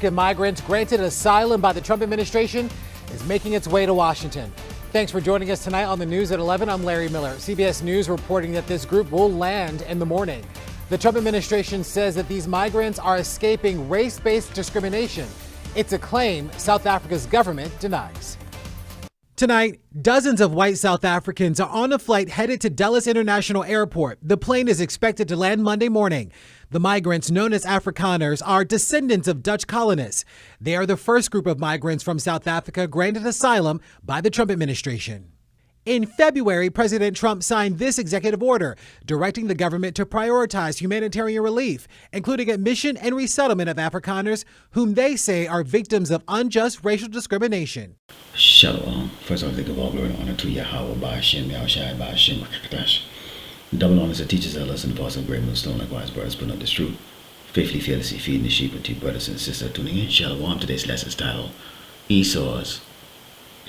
Migrants granted asylum by the Trump administration is making its way to Washington. Thanks for joining us tonight on the News at 11. I'm Larry Miller. CBS News reporting that this group will land in the morning. The Trump administration says that these migrants are escaping race-based discrimination. It's a claim South Africa's government denies. Tonight, dozens of white South Africans are on a flight headed to Dulles International Airport. The plane is expected to land Monday morning. The migrants, known as Afrikaners, are descendants of Dutch colonists. They are the first group of migrants from South Africa granted asylum by the Trump administration. In February, President Trump signed this executive order directing the government to prioritize humanitarian relief, including admission and resettlement of Afrikaners, whom they say are victims of unjust racial discrimination. Shalom. First of all, I give all glory and honor to Yahweh, Ba'ashem, Yahushai, Ba'ashem, Kadash. Double honors that teaches our lesson, the apostle of great millstone, likewise, brothers, put on this truth. Faithfully, fearlessly feeding the sheep and to brothers and sisters tuning in. Shalom. Today's lesson is titled Esau's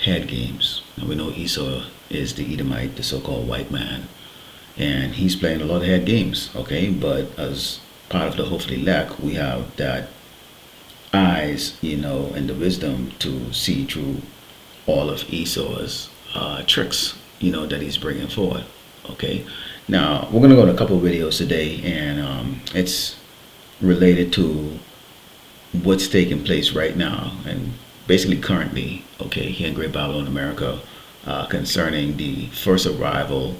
Head Games. Now we know Esau is the Edomite, the so-called white man, and he's playing a lot of head games, okay? But as part of the hopefully lack, we have that eyes, and the wisdom to see through all of Esau's tricks, that he's bringing forward, okay? Now, we're going to go to a couple of videos today, and it's related to what's taking place right now, and basically currently, okay, here in Great Babylon, America, concerning the first arrival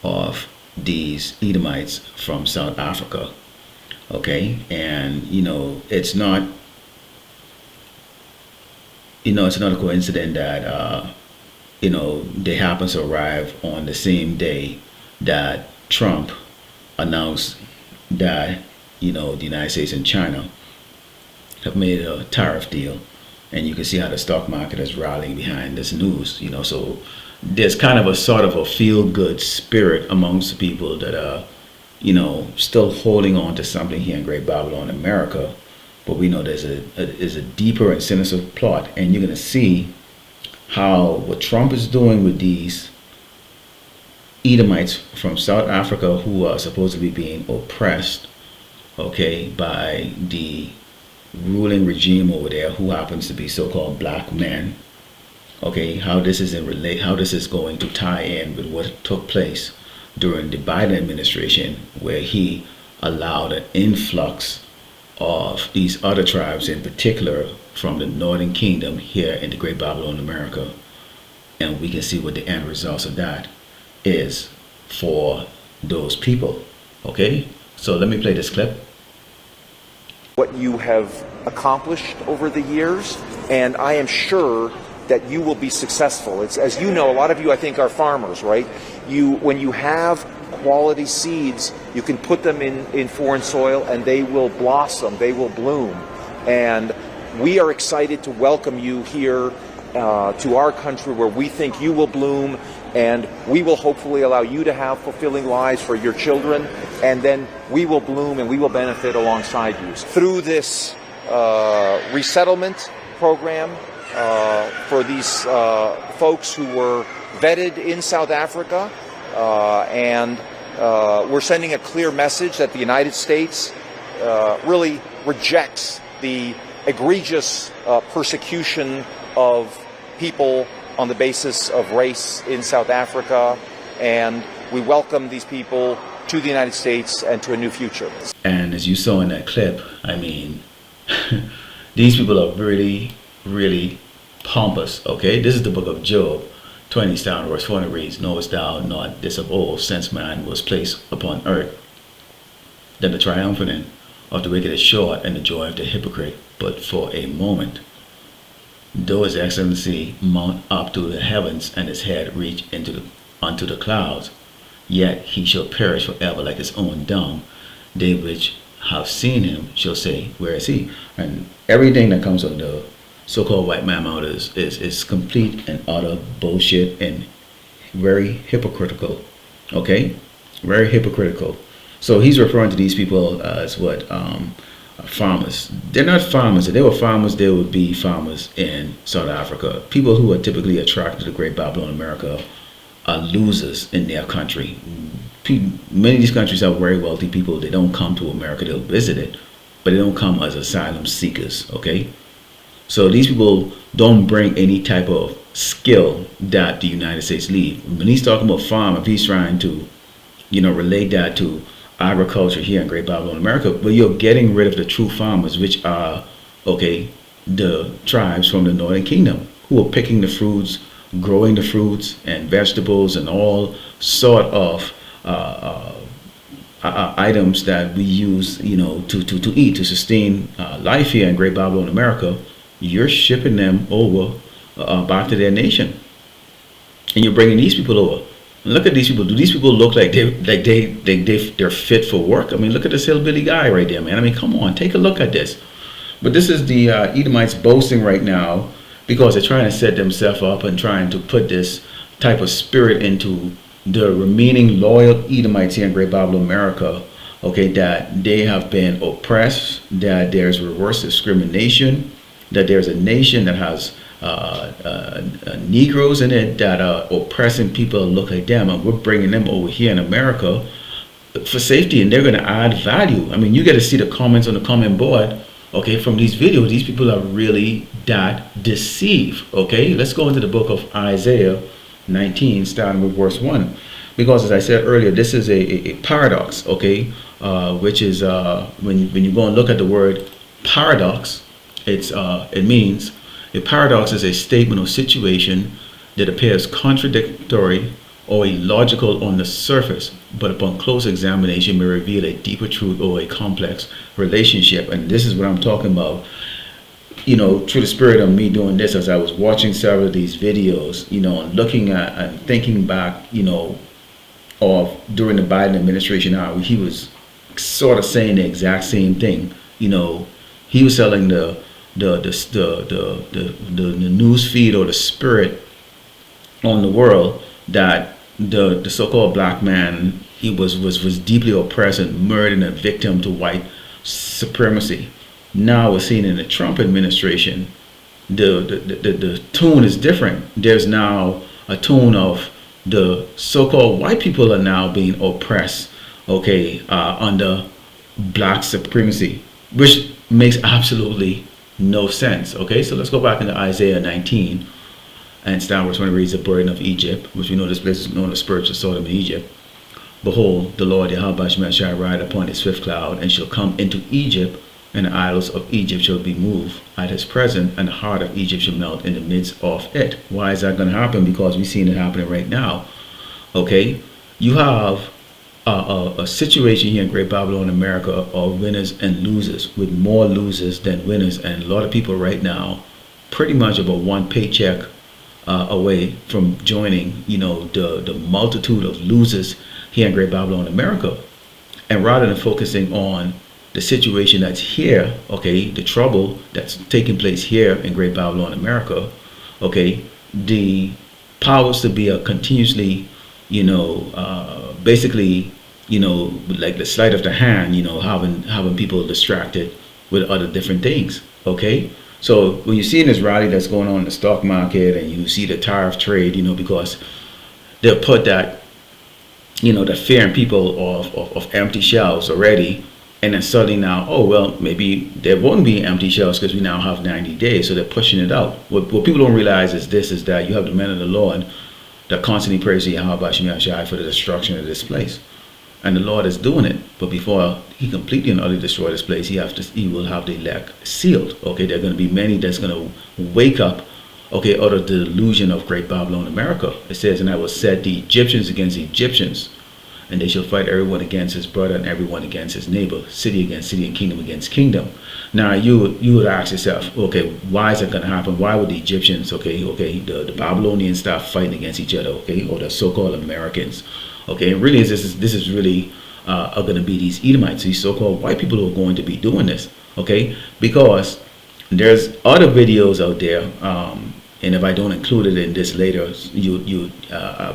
of these Edomites from South Africa, okay? And, it's not, it's not a coincidence that, they happen to arrive on the same day that Trump announced that, the United States and China have made a tariff deal. And you can see how the stock market is rallying behind this news, so there's kind of a sort of a feel-good spirit amongst the people that are, still holding on to something here in Great Babylon, America. But we know there's a deeper and sinister plot, and you're going to see how what Trump is doing with these Edomites from South Africa who are supposedly being oppressed, okay, by the ruling regime over there, who happens to be so-called black men, okay, how this is going to tie in with what took place during the Biden administration, where he allowed an influx of these other tribes, in particular from the Northern Kingdom here in the Great Babylon, America. And we can see what the end results of that is for those people, okay? So let me play this clip. What you have accomplished over the years, and I am sure that you will be successful. It's, as you know, a lot of you I think are farmers, right? When you have quality seeds, you can put them in foreign soil and they will blossom, they will bloom. And we are excited to welcome you here to our country, where we think you will bloom, and we will hopefully allow you to have fulfilling lives for your children, and then we will bloom and we will benefit alongside you. Through this resettlement program for these folks who were vetted in South Africa, and we're sending a clear message that the United States really rejects the egregious persecution of people on the basis of race in South Africa, and we welcome these people to the United States and to a new future. And as you saw in that clip, I mean, these people are really, really pompous, okay? This is the book of Job, 20 down, verse 4, and it reads, "Knowest thou not this of old, since man was placed upon earth, that the triumphant of the wicked is short, and the joy of the hypocrite but for a moment? Though his excellency mount up to the heavens, and his head reach unto the clouds, yet he shall perish forever like his own dung. They which have seen him shall say, where is he?" And everything that comes on the so-called white man mouth is complete and utter bullshit and very hypocritical, okay? Very hypocritical. So he's referring to these people as what? Farmers. They're not farmers. If they were farmers, they would be farmers in South Africa. People who are typically attracted to the Great Babylon, America, are losers in their country. Many of these countries have very wealthy people. They don't come to America, they'll visit it. but they don't come as asylum seekers, okay? So these people don't bring any type of skill that the United States leave. When he's talking about farm, if he's trying to, relate that to agriculture here in Great Babylon, America, but you're getting rid of the true farmers, which are, okay, the tribes from the Northern Kingdom who are picking the fruits, growing the fruits and vegetables and all sort of items that we use, to eat, to sustain life here in Great Babylon, America. You're shipping them over back to their nation, and you're bringing these people over. And look at these people. Do these people look like they're fit for work? I mean, look at this hillbilly guy right there, man. I mean, come on, take a look at this. But this is the Edomites boasting right now because they're trying to set themselves up and trying to put this type of spirit into the remaining loyal Edomites here in Great Babylon, America, okay, that they have been oppressed, that there's reverse discrimination, that there's a nation that has Negroes in it that are oppressing people look like them, and we're bringing them over here in America for safety, and they're going to add value. I mean, you get to see the comments on the comment board, okay, from these videos. These people are really that deceived, okay? Let's go into the book of Isaiah 19, starting with verse 1, because as I said earlier, this is a paradox, okay, which is when you go and look at the word paradox, it means a paradox is a statement or situation that appears contradictory or illogical on the surface, but upon close examination may reveal a deeper truth or a complex relationship. And this is what I'm talking about, through the spirit of me doing this, as I was watching several of these videos, and looking at and thinking back, of during the Biden administration hour, he was sort of saying the exact same thing. He was telling the news feed or the spirit on the world that the so-called black man, he was deeply oppressed and murdered and a victim to white supremacy. Now we're seeing in the Trump administration, the tone is different. There's now a tone of the so-called white people are now being oppressed, okay, under black supremacy, which makes absolutely no sense. Okay, so let's go back into Isaiah 19 and start verse 1. It reads, the burden of Egypt, which we know this place is known as spiritual Sodom in Egypt. Behold, the Lord Yahweh shall ride upon a swift cloud, and shall come into Egypt, and the idols of Egypt shall be moved at his presence, and the heart of Egypt shall melt in the midst of it. Why is that going to happen? Because we've seen it happening right now. Okay, you have a situation here in Great Babylon, America, of winners and losers, with more losers than winners, and a lot of people right now, pretty much about one paycheck away from joining, the multitude of losers here in Great Babylon, America. And rather than focusing on the situation that's here, okay, the trouble that's taking place here in Great Babylon, America, okay, the powers to be are continuously, basically, like the sleight of the hand, having people distracted with other different things, okay? So when you see in this rally that's going on in the stock market, and you see the tariff trade, because they'll put that, the fear in people of empty shelves already, and then suddenly now, oh, well, maybe there won't be empty shelves because we now have 90 days, so they're pushing it out. What people don't realize is that you have the men of the Lord that constantly praise Yahweh for the destruction of this place. And the Lord is doing it, but before he completely and utterly destroy this place, he will have the elect sealed. Okay, there are going to be many that's going to wake up, okay, out of the delusion of Great Babylon, America. It says, and I will set the Egyptians against the Egyptians, and they shall fight everyone against his brother and everyone against his neighbor, city against city and kingdom against kingdom. Now you would ask yourself, okay, why is that going to happen? Why would the Egyptians, the Babylonians start fighting against each other, okay, or the so-called Americans? Okay, and really this is really are going to be these Edomites, these so-called white people who are going to be doing this, okay? Because there's other videos out there, and if I don't include it in this later, you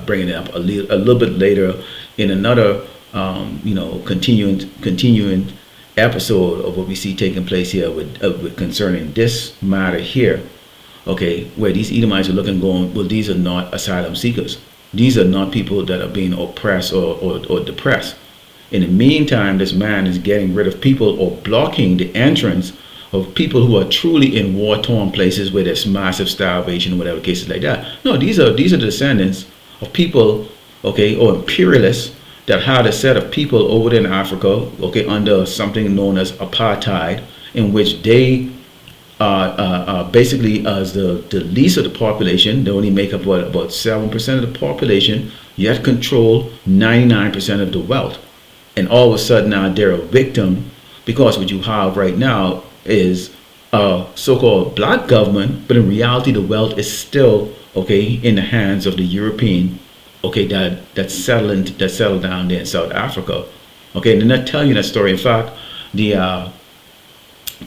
bring it up a little bit later in another, continuing episode of what we see taking place here with concerning this matter here, okay, where these Edomites are looking, going, well, these are not asylum seekers. These are not people that are being oppressed or depressed. In the meantime, this man is getting rid of people or blocking the entrance of people who are truly in war-torn places where there's massive starvation or whatever cases like that. No, these are the descendants of people, okay, or imperialists that had a set of people over there in Africa, okay, under something known as apartheid, in which they basically as the least of the population. They only make up about 7% of the population, yet control 99% of the wealth. And all of a sudden now they're a victim, because what you have right now is a so-called black government, but in reality the wealth is still, okay, in the hands of the European, okay, that settled down there in South Africa. Okay, and they're not telling you that story. In fact, the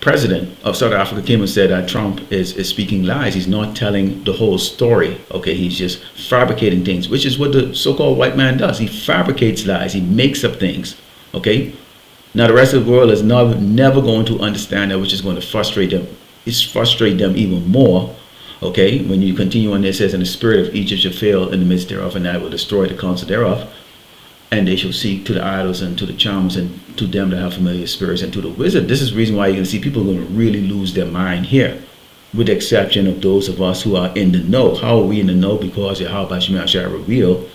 president of South Africa came and said that Trump is speaking lies. He's not telling the whole story. Okay, he's just fabricating things, which is what the so-called white man does. He fabricates lies. He makes up things. Okay, now the rest of the world is never going to understand that, which is going to frustrate them. It's frustrate them even more. Okay, when you continue on, it says, "And the spirit of Egypt shall fail in the midst thereof, and I will destroy the counsel thereof. And they shall seek to the idols and to the charms and to them that have familiar spirits and to the wizard." This is the reason why you're going to see people going to really lose their mind here, with the exception of those of us who are in the know. How are we in the know? Because Yahweh Shema shall reveal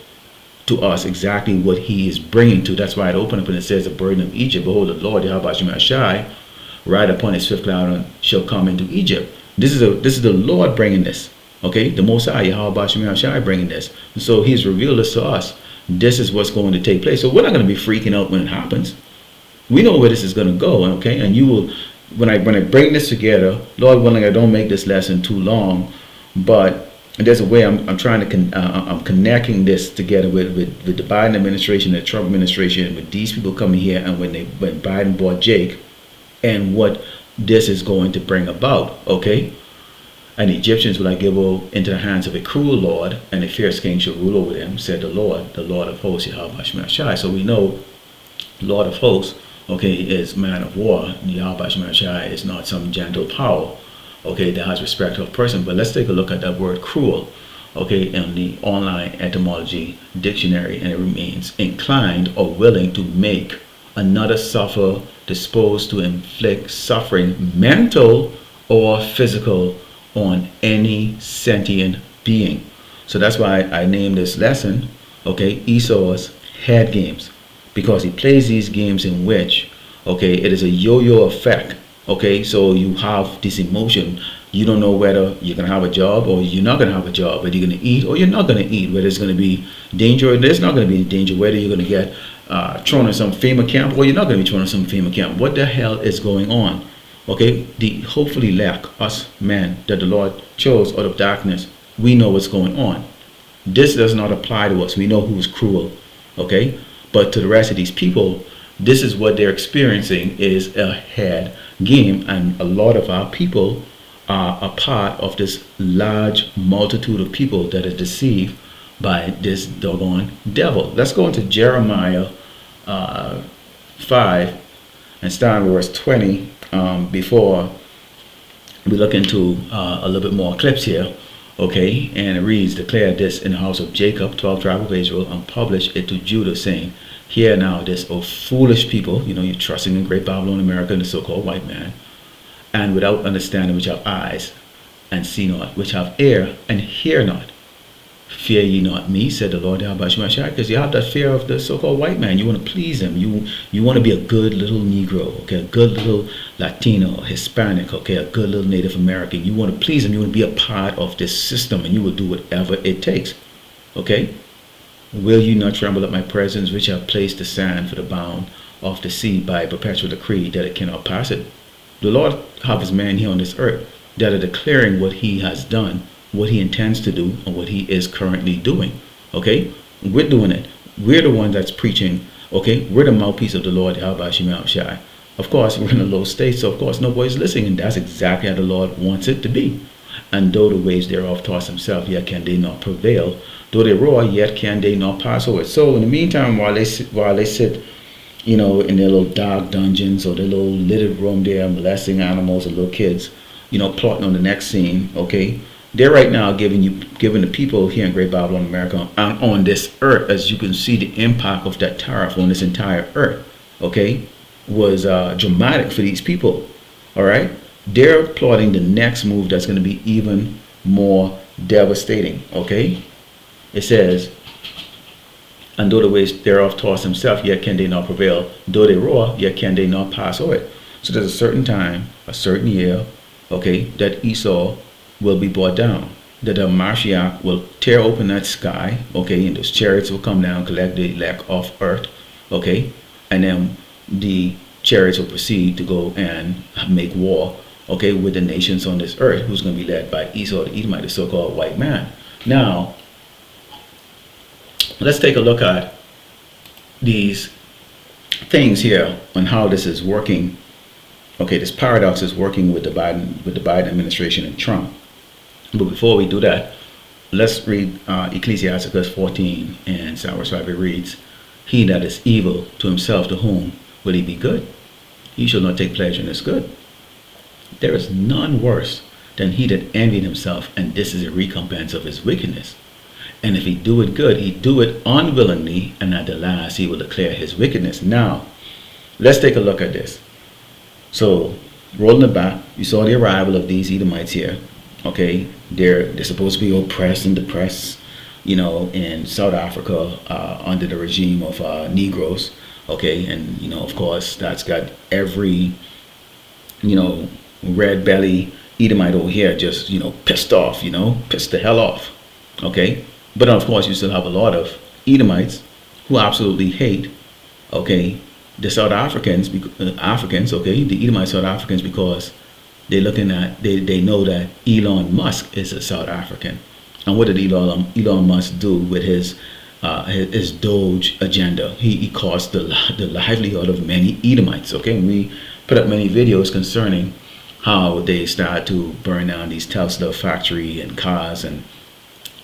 to us exactly what he is bringing to. That's why it opened up and it says, "The burden of Egypt, behold, the Lord Yahweh Shema shall ride upon his swift cloud and shall come into Egypt." This is the Lord bringing this. Okay, the Most High Yahweh Shema shall bringing this. And so he's revealed this to us. This is what's going to take place. So we're not going to be freaking out when it happens. We know where this is going to go, okay? And you will, when I bring this together, Lord willing, I don't make this lesson too long, but there's a way I'm trying to I'm connecting this together with the Biden administration, the Trump administration, with these people coming here, and when Biden bought Jake, and what this is going to bring about, okay? "And the Egyptians will I give into the hands of a cruel lord, and a fierce king shall rule over them, said the Lord of hosts, Yahweh Shema Shai." So we know Lord of hosts, okay, is man of war. Yahweh Shema Shai is not some gentle power, okay, that has respect of person. But let's take a look at that word cruel, okay, in the online etymology dictionary, and it means inclined or willing to make another suffer, disposed to inflict suffering, mental or physical, on any sentient being. So that's why I named this lesson, okay, Esau's head games, because he plays these games in which, okay, it is a yo-yo effect. Okay, so you have this emotion. You don't know whether you're going to have a job or you're not going to have a job, whether you're going to eat or you're not going to eat, whether it's going to be danger or there's not going to be danger, whether you're going to get thrown in some FEMA camp or you're not going to be thrown in some FEMA camp. What the hell is going on? Okay, the hopefully lack us men that the Lord chose out of darkness, we know what's going on. This does not apply to us. We know who's cruel. Okay, but to the rest of these people, this is what they're experiencing, is a head game, and a lot of our people are a part of this large multitude of people that are deceived by this doggone devil. Let's go into Jeremiah 5 and start with verse 20 before we look into a little bit more clips here. Okay, and it reads, "Declare this in the house of Jacob, 12 tribe of Israel, and publish it to Judah, saying, Hear now this, O foolish people," you know, you're trusting in great Babylon, America, and the so-called white man, "and without understanding, which have eyes, and see not, which have ear, and hear not. Fear ye not me, said the Lord Yahweh Shema Shai," because you have that fear of the so-called white man. You want to please him. You want to be a good little Negro, okay, a good little Latino, Hispanic, okay, a good little Native American. You want to please him. You want to be a part of this system, and you will do whatever it takes, okay? "Will you not tremble at my presence, which have placed the sand for the bound of the sea by a perpetual decree that it cannot pass it?" The Lord have his men here on this earth that are declaring what he has done, what he intends to do, and what he is currently doing. Okay, we're doing it. We're the one that's preaching. Okay, we're the mouthpiece of the Lord Yahweh Shema Shai. Of course, we're in a low state, so of course nobody's listening, and that's exactly how the Lord wants it to be. "And though the waves thereof toss themselves, yet can they not prevail. Though they roar, yet can they not pass over." So in the meantime, while they sit, you know, in their little dark dungeons or their little littered room there, molesting animals or little kids, you know, plotting on the next scene, okay, They're right now giving the people here in Great Babylon, America, on this earth, as you can see, the impact of that tariff on this entire earth, okay, was dramatic for these people. All right, they're plotting the next move that's going to be even more devastating. Okay, it says, and though the ways thereof toss himself, yet can they not prevail. Though they roar, yet can they not pass over it. So there's a certain time, a certain year, okay, that Esau will be brought down. That the Mashiach will tear open that sky, okay, and those chariots will come down, collect the elect off earth, okay, and then the chariots will proceed to go and make war, okay, with the nations on this earth, who's going to be led by Esau the Edomite, the so-called white man. Now, let's take a look at these things here on how this is working. Okay, this paradox is working with the Biden administration and Trump. But before we do that, let's read Ecclesiasticus 14, and Cyrus Rabbi reads, "He that is evil to himself, to whom will he be good? He shall not take pleasure in his good. There is none worse than he that envied himself, and this is a recompense of his wickedness. And if he do it good, he do it unwillingly, and at the last he will declare his wickedness." Now, let's take a look at this. So, rolling it back, you saw the arrival of these Edomites here. Okay, they're supposed to be oppressed and depressed, you know, in South Africa under the regime of Negroes. Okay, and you know, of course, that's got every, you know, red belly Edomite over here just, you know, pissed off, you know, pissed the hell off. Okay, but of course, you still have a lot of Edomites who absolutely hate, okay, the South Africans, okay, the Edomite South Africans, because they're looking at, they know that Elon Musk is a South African. And what did Elon Musk do with his Doge agenda? He caused the livelihood of many Edomites. Okay, and we put up many videos concerning how they started to burn down these Tesla factory and cars and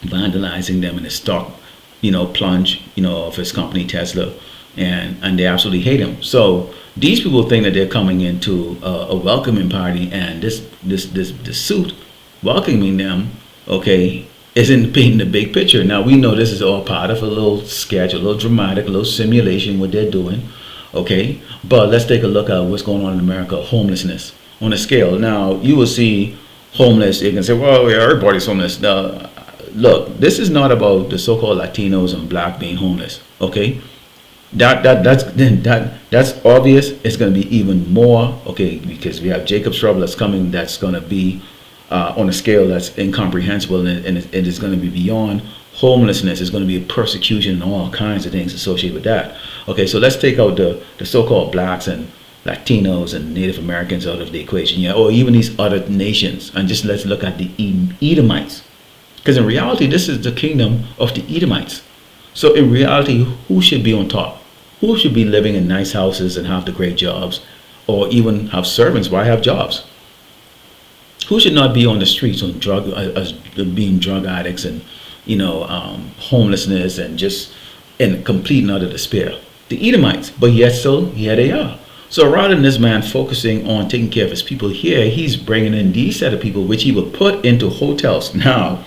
vandalizing them in the stock, you know, plunge, you know, of his company Tesla, and they absolutely hate him. So these people think that they're coming into a welcoming party, and this suit welcoming them, okay, isn't painting the big picture. Now we know this is all part of a little sketch, a little dramatic, a little simulation what they're doing, okay. But let's take a look at what's going on in America. Homelessness on a scale. Now you will see homeless. You can say, well, everybody's homeless. Now, look, this is not about the so-called Latinos and black being homeless, okay. That's obvious. It's going to be even more, okay, because we have Jacob's trouble that's coming. That's going to be on a scale that's incomprehensible, and it is going to be beyond homelessness. It's going to be a persecution and all kinds of things associated with that. Okay, so let's take out the so-called blacks and Latinos and Native Americans out of the equation, yeah, or even these other nations, and just let's look at the Edomites, because in reality, this is the kingdom of the Edomites. So in reality, who should be on top? Who should be living in nice houses and have the great jobs, or even have servants? Why have jobs? Who should not be on the streets on being drug addicts and, you know, homelessness and just in complete and utter despair? The Edomites. But yet still, here they are. So rather than this man focusing on taking care of his people here, he's bringing in these set of people, which he will put into hotels. Now,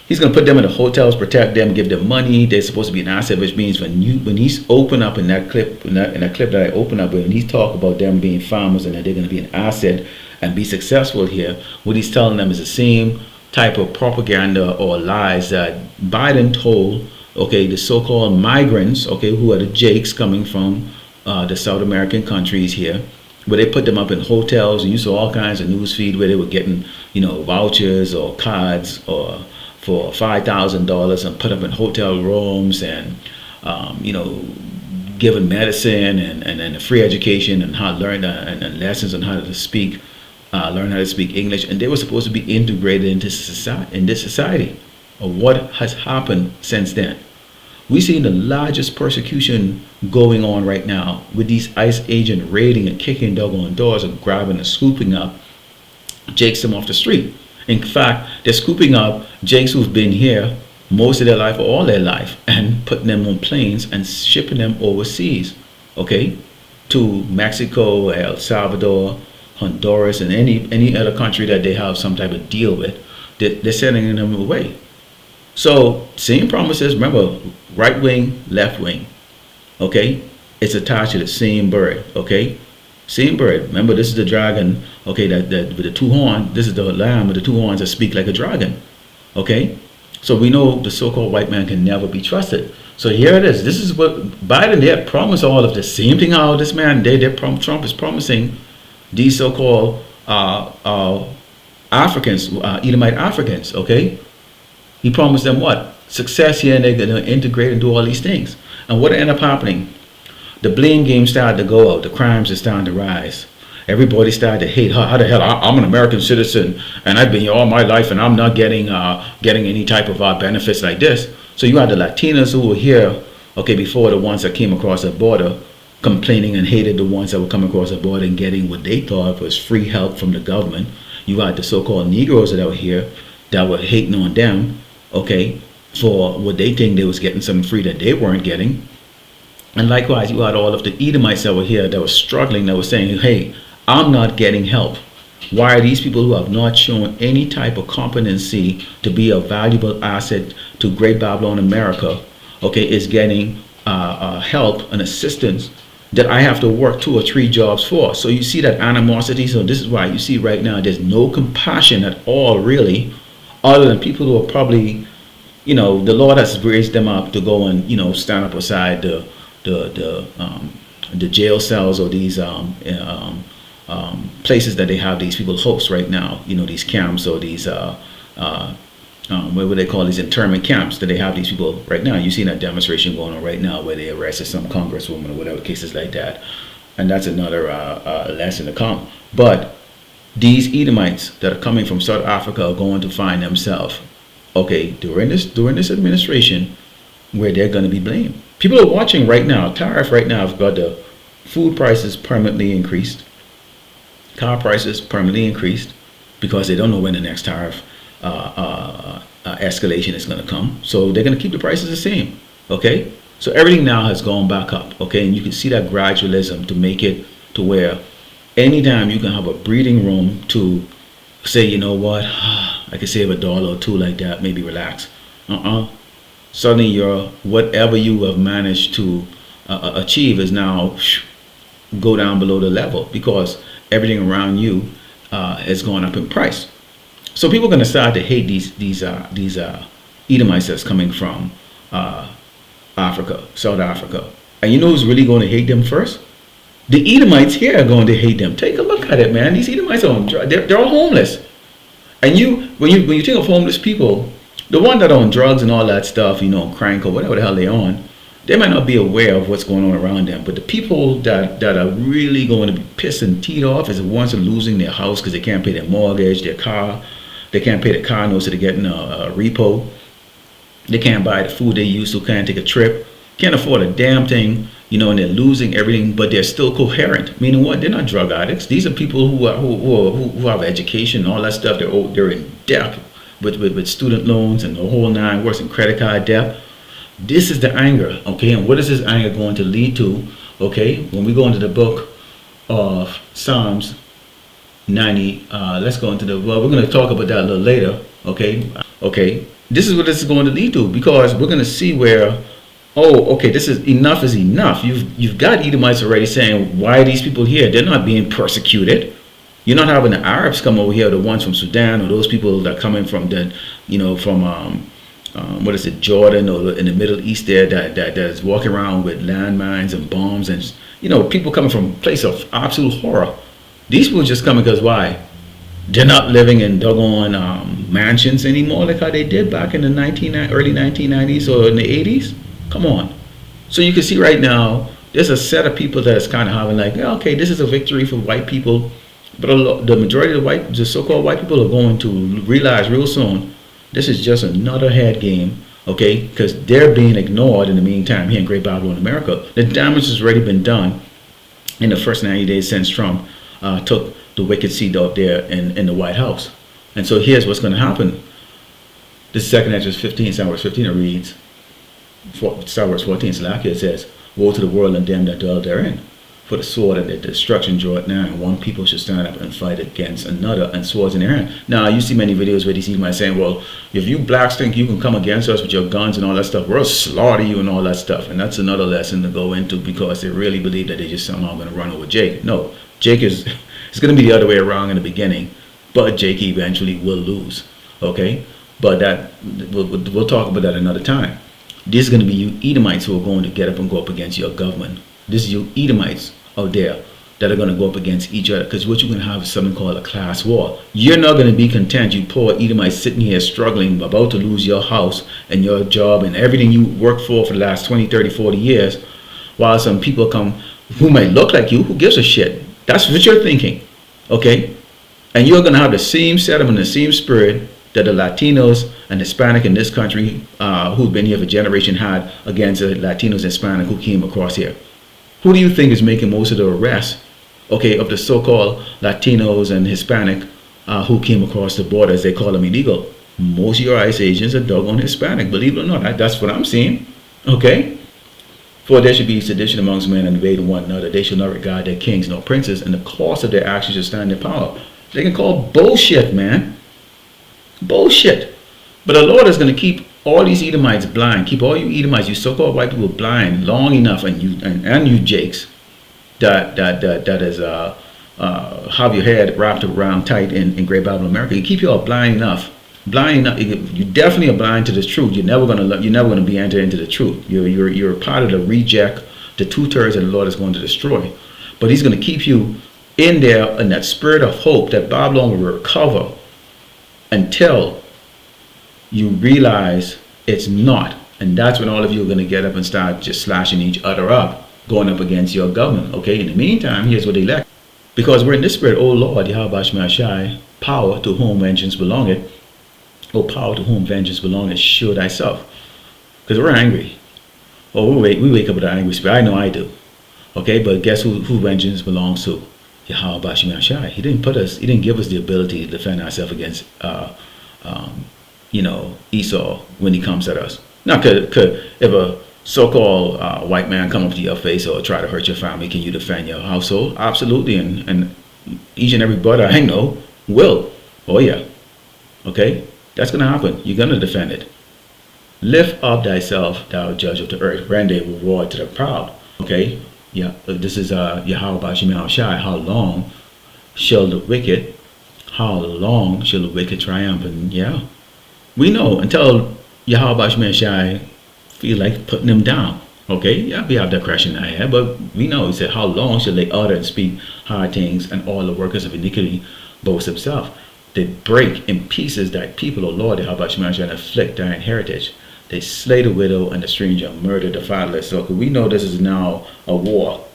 he's going to put them in the hotels, protect them, give them money. They're supposed to be an asset, which means when he's open up in that clip, in that clip that I open up, and he's talk about them being farmers and that they're going to be an asset and be successful here, what he's telling them is the same type of propaganda or lies that Biden told, okay, the so-called migrants, okay, who are the Jakes coming from the South American countries here, where they put them up in hotels, and you saw all kinds of news feed where they were getting, you know, vouchers or cards or for $5,000 and put up in hotel rooms, and you know, given medicine and a free education and how to learn and lessons on how to speak, learn how to speak English, and they were supposed to be integrated into society. Or what has happened since then? We see the largest persecution going on right now with these ICE agents raiding and kicking doggone doors and grabbing and scooping up Jakes them off the street. In fact, they're scooping up Jakes who've been here most of their life or all their life and putting them on planes and shipping them overseas, okay, to Mexico, El Salvador, Honduras, and any other country that they have some type of deal with, they're sending them away. So same promises. Remember, right wing, left wing. Okay, it's attached to the same bird. Okay, same bird. Remember, this is the dragon. Okay, that with the two horns. This is the lamb with the two horns that speak like a dragon. Okay, so we know the so-called white man can never be trusted. So here it is. This is what Biden, they had promised all of the same thing. How this man, Trump is promising these so-called Africans, Edomite Africans. Okay, he promised them what? Success here, and they're going to integrate and do all these things. And what ended up happening? The blame game started to go out. The crimes are starting to rise. Everybody started to hate. How the hell? I'm an American citizen, and I've been here all my life, and I'm not getting any type of benefits like this. So you had the Latinos who were here, okay, before the ones that came across the border, complaining and hated the ones that were coming across the border and getting what they thought was free help from the government. You had the so-called Negroes that were here that were hating on them, okay, for what they think they was getting something free that they weren't getting. And likewise, you had all of the Edomites that were here that were struggling, that were saying, hey, I'm not getting help. Why are these people who have not shown any type of competency to be a valuable asset to Great Babylon America, okay, is getting help and assistance that I have to work 2 or 3 jobs for? So you see that animosity. So this is why you see right now there's no compassion at all, really, other than people who are probably, you know, the Lord has raised them up to go and, you know, stand up beside the jail cells or these places that they have these people host right now, you know, these camps or these what would they call these internment camps that they have these people right now. You see that demonstration going on right now where they arrested some congresswoman or whatever, cases like that, and that's another lesson to come. But these Edomites that are coming from South Africa are going to find themselves, okay, during this administration, where they're going to be blamed. People are watching right now. Tariff right now have got the food prices permanently increased, car prices permanently increased, because they don't know when the next tariff escalation is going to come. So they're going to keep the prices the same. Okay, so everything now has gone back up. Okay, and you can see that gradualism to make it to where anytime you can have a breathing room to say, you know what, I can save $1 or $2 like that, maybe relax. Suddenly your whatever you have managed to achieve is now go down below the level, because everything around you has gone up in price. So people are going to start to hate these Edomites that's coming from Africa, South Africa. And you know who's really going to hate them first? The Edomites here are going to hate them. Take a look at it, man. These Edomites they're all homeless. And when you think of homeless people, the one that are on drugs and all that stuff, you know, crank or whatever the hell they're on, they might not be aware of what's going on around them. But the people that are really going to be pissed and teed off is the ones that are losing their house because they can't pay their mortgage, their car. They can't pay the car notes, so they're getting a repo. They can't buy the food they used to, can't take a trip, can't afford a damn thing, you know, and they're losing everything, but they're still coherent. Meaning what? They're not drug addicts. These are people who have education and all that stuff. They're in debt with student loans and the whole 9 worse, and credit card debt. This is the anger, okay? And what is this anger going to lead to, okay? When we go into the book of Psalms 90, let's go into we're going to talk about that a little later, okay? This is what this is going to lead to, because we're going to see where, oh, okay, this is enough. You've got Edomites already saying, why are these people here? They're not being persecuted. You're not having the Arabs come over here, the ones from Sudan, or those people that are coming from the, you know, from what is it, Jordan, or in the Middle East there, that is walking around with landmines and bombs, and, you know, people coming from a place of absolute horror. These people just coming because why? They're not living in doggone mansions anymore like how they did back in the early 1990s or in the 80s. Come on. So you can see right now, there's a set of people that is kind of having like, yeah, okay, this is a victory for white people. But the majority of the so-called white people are going to realize real soon, this is just another head game, okay? Because they're being ignored in the meantime here in Great Babylon, America. The damage has already been done in the first 90 days since Trump took the wicked seat up there in the White House. And so here's what's going to happen. This is 2 Ezra 15, Psalm 15, it reads, Psalm 14, Salakia, it says, woe to the world and them that dwell therein. for the sword and the destruction draw it now, and one people should stand up and fight against another, and swords in their hand. Now, you see many videos where these Edomites saying, well, if you blacks think you can come against us with your guns and all that stuff, we'll slaughter you and all that stuff. And that's another lesson to go into, because they really believe that they just somehow going to run over Jake. No, Jake is it's going to be the other way around in the beginning, but Jake eventually will lose. Okay, but that we'll talk about that another time. This is going to be you Edomites who are going to get up and go up against your government. This is you Edomites out there that are going to go up against each other, because what you're going to have is something called a class war. You're not going to be content, you poor Edomites sitting here struggling, about to lose your house and your job and everything you worked for the last 20, 30, 40 years, while some people come who might look like you. Who gives a shit? That's what you're thinking, okay? And you're going to have the same setup and the same spirit that the Latinos and Hispanic in this country who've been here for generation had against the Latinos and Hispanic who came across here. Who do you think is making most of the arrests, okay, of the so-called Latinos and Hispanic who came across the border, as they call them, illegal? Most of your ICE agents are doggone Hispanic, believe it or not. That's what I'm seeing, okay? For there should be sedition amongst men and invading one another. They shall not regard their kings nor princes, and the cost of their actions shall stand in power. They can call bullshit, man. Bullshit. But the Lord is going to keep all these Edomites blind. Keep all you Edomites, you so-called white people, blind long enough, and you Jakes that is have your head wrapped around tight in Great Babylon America. You keep you all blind enough. You definitely are blind to the truth. You're never gonna be entered into the truth. You're part of the reject, the 2/3 that the Lord is going to destroy. But He's going to keep you in there in that spirit of hope that Babylon will recover until you realize it's not. And that's when all of you are going to get up and start just slashing each other up, going up against your government. Okay, in the meantime, here's what they lack. Because we're in this spirit, oh Lord, Yahweh Shai, power to whom vengeance belongeth. Oh, power to whom vengeance belongeth, show thyself. Because we're angry. Oh, we wake up with an angry spirit. I know I do. Okay, but guess who vengeance belongs to? Yahweh Shai. He didn't give us the ability to defend ourselves against Esau when he comes at us. Now, could if a so-called white man come up to your face or try to hurt your family, can you defend your household? Absolutely, and each and every brother I know will. Oh yeah, okay, that's gonna happen. You're gonna defend it. Lift up thyself, thou judge of the earth, render reward to the proud. Okay, yeah, this is Yahweh Shai. How long shall the wicked? How long shall the wicked triumph? And yeah, we know until Yahweh Shai feel like putting them down. Okay, yeah, we have that question in our head, but we know he said, how long shall they utter and speak hard things, and all the workers of iniquity boast themselves? They break in pieces thy people, O Lord, Yahweh Shai, and afflict thine heritage. They slay the widow and the stranger, murder the fatherless. So we know this is now a war.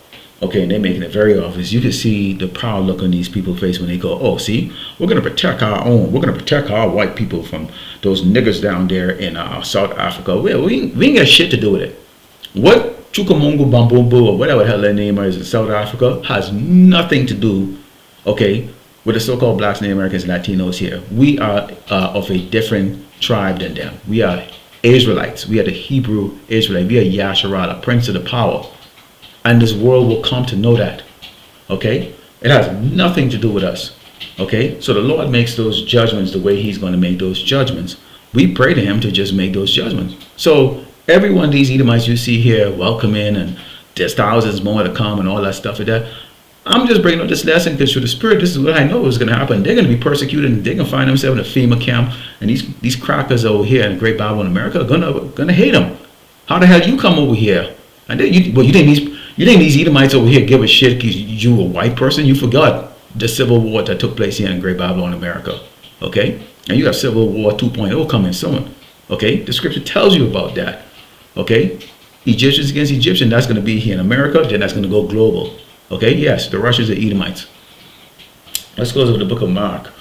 Okay, and they're making it very obvious. You can see the proud look on these people's face when they go, oh, see, we're going to protect our own. We're going to protect our white people from those niggers down there in South Africa. Well, we ain't got shit to do with it. What Chukamungu Bambumbu or whatever the hell their name is in South Africa has nothing to do, okay, with the so-called blacks, Native Americans, Latinos here. We are of a different tribe than them. We are Israelites. We are the Hebrew Israelite. We are Yasharah, prince of the power. And this world will come to know that. Okay? It has nothing to do with us. Okay? So the Lord makes those judgments the way He's going to make those judgments. We pray to Him to just make those judgments. So every one of these Edomites you see here, welcome in, and there's thousands more to come and all that stuff like that. I'm just bringing up this lesson because through the Spirit, this is what I know is going to happen. They're going to be persecuted, and they're going to find themselves in a FEMA camp. And these crackers over here in the Great Babylon America are going to hate them. How the hell you come over here? And then you think these Edomites over here give a shit because you a white person? You forgot the civil war that took place here in Great Babylon America. Okay? And you have Civil War 2.0 coming soon. Okay? The scripture tells you about that. Okay? Egyptians against Egyptians, that's going to be here in America, then that's going to go global. Okay, yes, the Russians are Edomites. Let's go to the book of Mark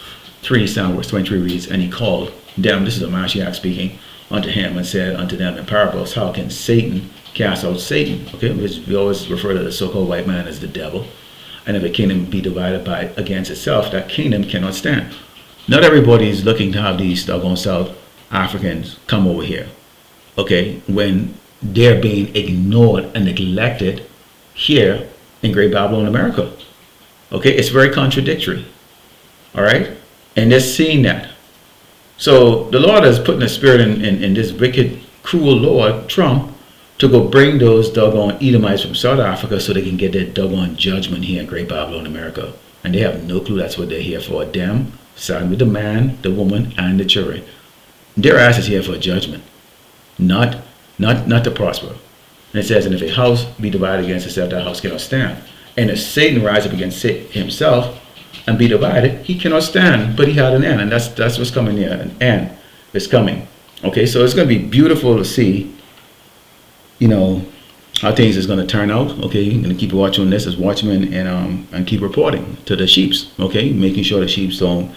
3, verse 23 reads, and he called them, this is the Mashiach speaking, unto him and said unto them in parables, how can Satan cast out Satan? Okay, we always refer to the so-called white man as the devil. And if a kingdom be divided against itself, that kingdom cannot stand. Not everybody is looking to have these doggone South Africans come over here. Okay, when they're being ignored and neglected here in Great Babylon, America. Okay, it's very contradictory. All right, and they're seeing that. So the Lord has put in a spirit in this wicked, cruel Lord, Trump, to go bring those doggone Edomites from South Africa so they can get their doggone judgment here in Great Babylon, America. And they have no clue that's what they're here for. Them, starting with the man, the woman, and the children. Their ass is here for judgment, not to prosper. And it says, and if a house be divided against itself, that house cannot stand. And if Satan rise up against himself and be divided, he cannot stand, but he had an end. And that's what's coming here. An end is coming. Okay, so it's going to be beautiful to see, you know, how things is going to turn out. Okay, you're going to keep watching this as watchmen and keep reporting to the sheeps. Okay, making sure the sheeps don't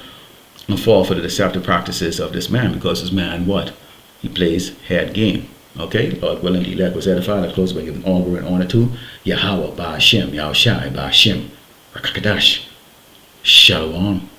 fall for the deceptive practices of this man, because this man, what? He plays head game. Okay, Lord willing, the elect was edified. I close by giving all glory and honor to Yahweh, Ba'ashem, Yahushai, Ba'ashem, Rakakadash, Shalom.